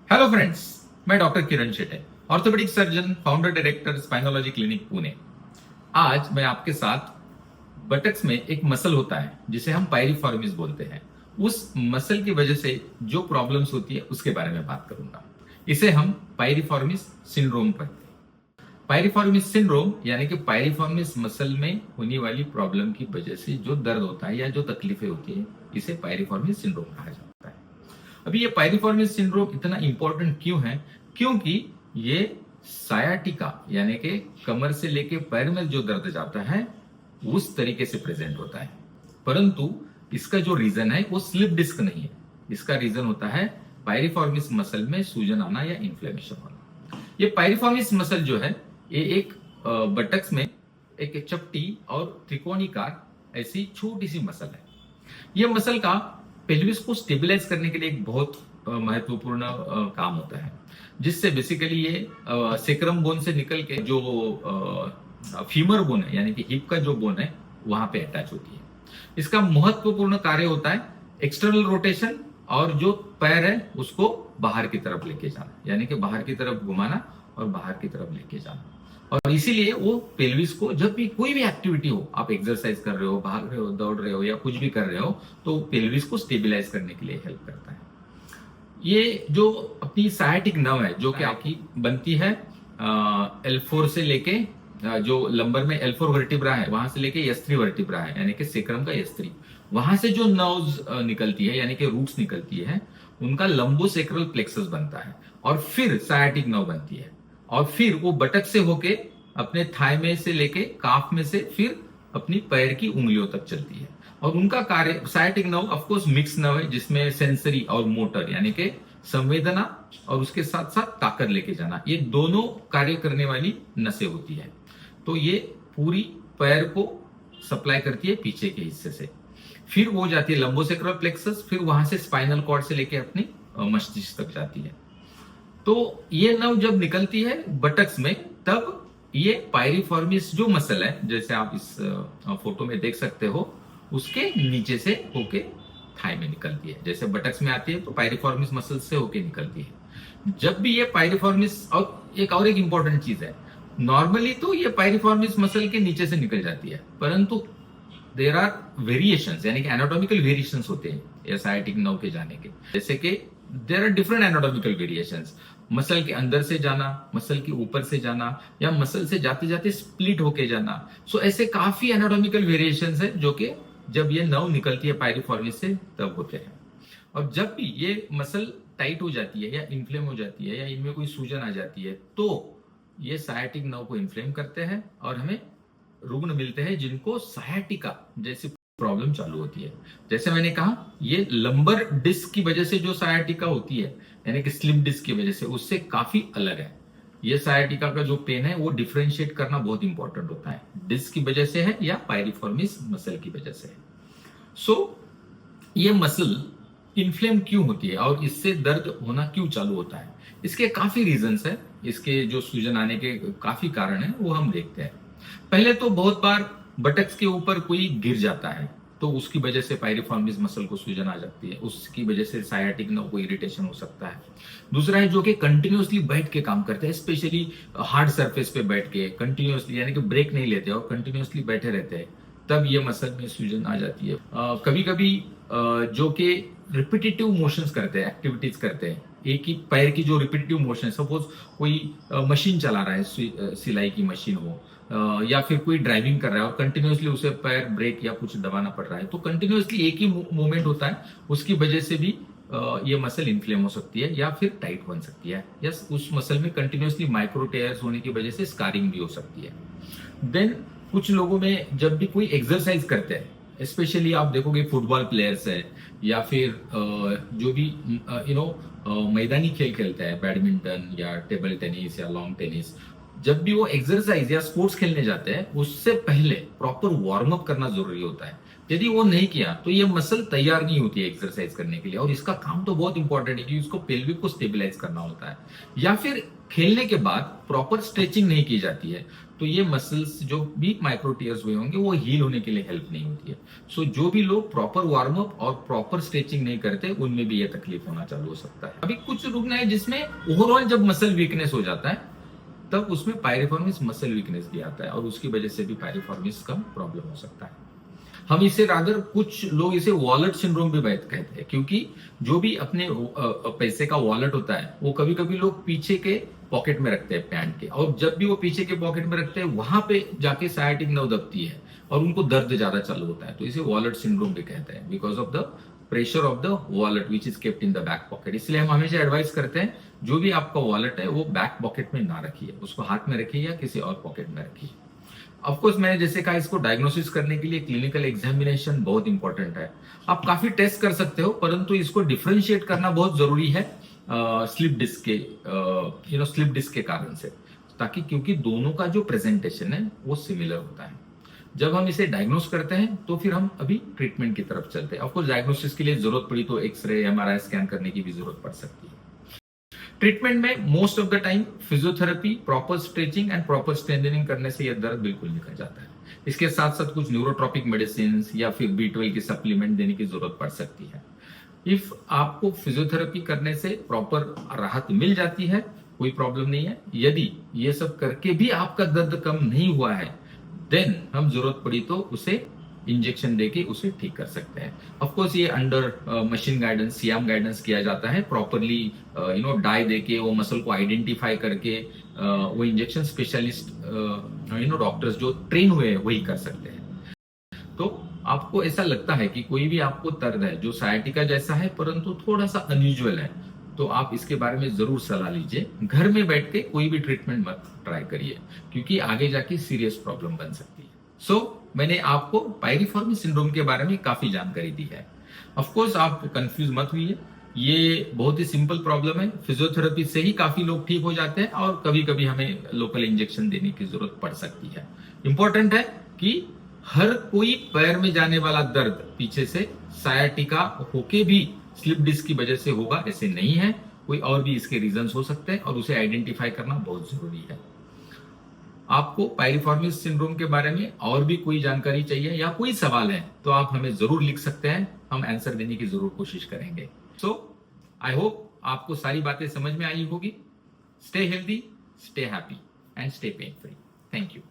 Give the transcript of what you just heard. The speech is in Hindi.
हेलो फ्रेंड्स, मैं doctor Kiran Shete, orthopaedic surgeon, founder director, spinology clinic Pune. आज मैं आपके साथ बटक्स में एक मसल होता है जिसे हम पायरिफॉर्मिस बोलते हैं। उस मसल की वजह से जो प्रॉब्लम्स होती है उसके बारे में बात करूंगा। इसे हम पायरिफॉर्मिस सिंड्रोम कहते हैं। पायरिफॉर्मिस सिंड्रोम यानी कि पायरिफॉर्मिस मसल में होने वाली प्रॉब्लम की वजह से जो दर्द होता है या जो तकलीफें होती है, इसे पायरिफॉर्मिस सिंड्रोम कहा जाता है। अभी ये पायरिफॉर्मिस सिंड्रोम इतना इंपॉर्टेंट क्यों है? क्योंकि ये सायाटिका यानी कि कमर से लेके पैर में जो दर्द जाता है उस तरीके से प्रेजेंट होता है, परंतु इसका जो रीजन है वो स्लिप डिस्क नहीं है। इसका रीजन होता है पायरिफॉर्मिस मसल में सूजन आना या इन्फ्लेमेशन होना। ये पायरिफॉर्मिस मसल जो है ये एक बटक्स में एक चपटी और त्रिकोणीकार ऐसी छोटी सी मसल है। ये मसल का पेल्विस को स्टेबलाइज करने के लिए एक बहुत महत्वपूर्ण काम होता है, जिससे बेसिकली ये सेक्रम बोन से निकल के जो फीमर बोन है यानी कि हिप का जो बोन है वहां पे अटैच होती है। इसका महत्वपूर्ण कार्य होता है एक्सटर्नल रोटेशन और जो पैर है उसको बाहर की तरफ लेके जाना, यानी कि बाहर की तरफ घुमाना और बाहर की तरफ लेके जाना। और इसीलिए वो पेल्विस को जब भी कोई भी एक्टिविटी हो, आप एक्सरसाइज कर रहे हो, भाग रहे हो, दौड़ रहे हो या कुछ भी कर रहे हो, तो पेल्विस को स्टेबलाइज करने के लिए हेल्प करता है। ये जो अपनी सायाटिक नर्व है जो कि आपकी बनती है L4 से लेके जो लंबर में L4 वर्टिब्रा है वहां से लेके S3 वर्टिब्रा है यानी कि सेक्रम का S3, वहां से जो नर्व्स निकलती है यानी कि रूट्स निकलती है उनका लंबोसेक्रल प्लेक्सस बनता है और फिर सायाटिक नर्व बनती है और फिर वो बटक से होके अपने थाई में से लेके काफ में से फिर अपनी पैर की उंगलियों तक चलती है। और उनका कार्य sciatic nerve of course mix nerve है जिसमें सेंसरी और मोटर यानी कि संवेदना और उसके साथ साथ ताकत लेके जाना, ये दोनों कार्य करने वाली नसें होती है। तो ये पूरी पैर को सप्लाई करती है पीछे के हिस्से से, फिर वो जाती है लंबोसेक्रल प्लेक्सस, फिर वहां से स्पाइनल कॉर्ड से लेके अपनी मस्तिष्क तक जाती है। तो ये नर्व जब निकलती है बटक्स में तब ये पायरिफॉर्मिस जो मसल है जैसे आप इस फोटो में देख सकते हो उसके नीचे से होके थाई में निकलती है। जैसे बटक्स में आती है तो पायरिफॉर्मिस मसल से होके निकलती है। जब भी ये पायरिफॉर्मिस, और एक इंपॉर्टेंट चीज है, नॉर्मली तो ये पायरिफॉर्मिस मसल के नीचे से निकल जाती है, परंतु देर आर वेरिएशंस यानी कि एनाटॉमिकल वेरिएशंस होते हैं सायाटिक नर्व के जाने के। जैसे कि there are different anatomical variations, muscle के अंदर से जाना, मसल के ऊपर से जाना या मसल से जाते जाते स्प्लिट होके जाना। सो ऐसे काफी एनाटॉमिकल वेरिएशंस है जो कि जब ये नर्व निकलती है पायरिफॉर्मिस से तब होते हैं। और जब भी ये मसल टाइट हो जाती है या इन्फ्लेम हो जाती है या इनमें कोई सूजन आ जाती है तो ये सायाटिक नर्व को इन्फ्लेम करते हैं और हमें रुग्ण मिलते हैं जिनको सायाटिका जैसी प्रॉब्लम चालू होती है। जैसे मैंने कहा ये लंबर डिस्क की वजह से जो सायाटिका होती है यानी कि स्लिप डिस्क की वजह से उससे काफी अलग है। ये सायाटिका का जो पेन है वो डिफरेंशिएट करना बहुत इंपॉर्टेंट होता है, डिस्क की वजह से है या पायरिफॉर्मिस मसल की वजह से है। सो ये मसल इन्फ्लेम क्यों होती है और इससे दर्द होना क्यों चालू होता है? इसके काफी रीजंस है, इसके जो सूजन आने के काफी कारण है वो हम देखते हैं। पहले तो बहुत बार बटक्स के ऊपर कोई गिर जाता है तो उसकी वजह से पायरिफॉर्मिस मसल को सूजन आ जाती है, उसकी वजह से सायाटिक नर्व को इरिटेशन हो सकता है। दूसरा है जो कि कंटिन्यूअसली बैठ के काम करते हैं, स्पेशली हार्ड सरफेस पे बैठ के कंटिन्यूअसली यानी कि ब्रेक नहीं लेते और कंटिन्यूअसली बैठे रहते हैं, तब ये मसल में सूजन आ जाती है। कभी कभी जो कि रिपीटेटिव मोशंस करते हैं, एक्टिविटीज करते हैं, एक ही पैर की जो रिपीटेटिव मोशन, सपोज कोई मशीन चला रहा है, सिलाई की मशीन हो या फिर कोई ड्राइविंग कर रहा है और कंटिन्यूअसली उसे पैर ब्रेक या कुछ दबाना पड़ रहा है, तो कंटिन्यूअसली एक ही मूवमेंट होता है, उसकी वजह से भी ये मसल इन्फ्लेम हो सकती है या फिर टाइट बन सकती है, या उस मसल में कंटिन्यूअसली माइक्रो टेयर्स होने की वजह से स्कारिंग भी हो सकती है। देन कुछ लोगों में जब भी कोई एक्सरसाइज करते हैं, स्पेशली आप देखोगे फुटबॉल प्लेयर्स है या फिर जो भी मैदानी खेल खेलते हैं, बैडमिंटन या टेबल टेनिस या लॉन्ग टेनिस, जब भी वो एक्सरसाइज या स्पोर्ट्स खेलने जाते हैं उससे पहले प्रॉपर वार्म अप करना जरूरी होता है। यदि वो नहीं किया तो ये मसल तैयार नहीं होती है एक्सरसाइज करने के लिए, और इसका काम तो बहुत इंपॉर्टेंट है कि उसको पेल्विक को स्टेबलाइज करना होता है। या फिर खेलने के बाद प्रॉपर स्ट्रेचिंग नहीं की जाती है तो ये मसल्स जो भी माइक्रो टीयर्स हुए होंगे वो हील होने के लिए हेल्प नहीं होती है। सो जो भी लोग प्रॉपर वार्म अप और प्रॉपर स्ट्रेचिंग नहीं करते उनमें भी ये तकलीफ होना चालू हो सकता है। अभी कुछ रुग्ण है जिसमें ओवरऑल जब मसल वीकनेस हो जाता है तब उसमें पायरिफॉर्मिस मसल वीकनेस भी आता है और उसकी वजह से भी पायरिफॉर्मिस का प्रॉब्लम हो सकता है। हम इसे रादर कुछ लोग इसे वॉलेट सिंड्रोम भी कहते हैं क्योंकि जो भी अपने पैसे का वॉलेट होता है वो कभी कभी लोग पीछे के पॉकेट में रखते हैं पैंट के, और जब भी वो पीछे के पॉकेट में रखते हैं वहां पे जाके साइटिक नर्व दबती है और उनको दर्द ज्यादा चालू होता है, तो इसे वॉलेट सिंड्रोम भी कहते हैं because of the pressure of the wallet which is kept in the back pocket. इसलिए हम हमेशा एडवाइस करते हैं जो भी आपका वॉलेट है वो बैक पॉकेट में ना रखिए, उसको हाथ में रखिए या किसी और पॉकेट में रखिए। ऑफकोर्स मैंने जैसे कहा इसको डायग्नोसिस करने के लिए क्लिनिकल एग्जामिनेशन बहुत इंपॉर्टेंट है। आप काफी टेस्ट कर सकते हो परंतु इसको डिफरेंशिएट करना बहुत जरूरी है स्लिप डिस्क के स्लिप डिस्क के कारण से, ताकि क्योंकि दोनों का जो प्रेजेंटेशन है वो सिमिलर होता है। जब हम इसे डायग्नोस करते हैं तो फिर हम अभी ट्रीटमेंट की तरफ चलते हैं। ऑफकोर्स डायग्नोसिस के लिए जरूरत पड़ी तो एक्सरे एमआरआई स्कैन करने की भी जरूरत पड़ सकती है। ट्रीटमेंट में most of the time physiotherapy, proper stretching and proper strengthening करने से यह दर्द बिल्कुल निकल जाता है। इसके साथ साथ कुछ न्यूरोट्रॉपिक मेडिसिन या फिर B12 की सप्लीमेंट देने की जरूरत पड़ सकती है। इफ आपको फिजियोथेरेपी करने से प्रॉपर राहत मिल जाती है कोई प्रॉब्लम नहीं है। यदि ये सब करके भी आपका दर्द कम नहीं हुआ है देन हम जरूरत पड़ी तो उसे इंजेक्शन देके उसे ठीक कर सकते हैं। ऑफ कोर्स ये under machine guidance, SIAM guidance किया जाता है, प्रॉपरली डाई देके वो मसल को आइडेंटिफाई करके वो इंजेक्शन स्पेशलिस्ट डॉक्टर्स जो ट्रेन हुए हैं वही कर सकते हैं। तो आपको ऐसा लगता है कि कोई भी आपको दर्द है जो साइटिका जैसा है परंतु थोड़ा सा अनयूजुअल है तो आप इसके बारे में जरूर सलाह लीजिए। घर में बैठ के कोई भी ट्रीटमेंट मत ट्राई करिए क्योंकि आगे जाके सीरियस प्रॉब्लम बन सकती है। मैंने आपको पायरिफॉर्मिस सिंड्रोम के बारे में काफी जानकारी दी है। ऑफ कोर्स आप कंफ्यूज मत हुइए, ये बहुत ही सिंपल प्रॉब्लम है। फिजियोथेरेपी से ही काफी लोग ठीक हो जाते हैं और कभी कभी हमें लोकल इंजेक्शन देने की जरूरत पड़ सकती है। इंपॉर्टेंट है कि हर कोई पैर में जाने वाला दर्द पीछे से सायाटिका होके भी स्लिप डिस्क की वजह से होगा ऐसे नहीं है, कोई और भी इसके रीजंस हो सकते हैं और उसे आइडेंटिफाई करना बहुत जरूरी है। आपको पायरिफॉर्मिस सिंड्रोम के बारे में और भी कोई जानकारी चाहिए या कोई सवाल है तो आप हमें जरूर लिख सकते हैं, हम आंसर देने की जरूर कोशिश करेंगे। आई होप आपको सारी बातें समझ में आई होगी। Stay healthy, stay happy and stay pain free. Thank you.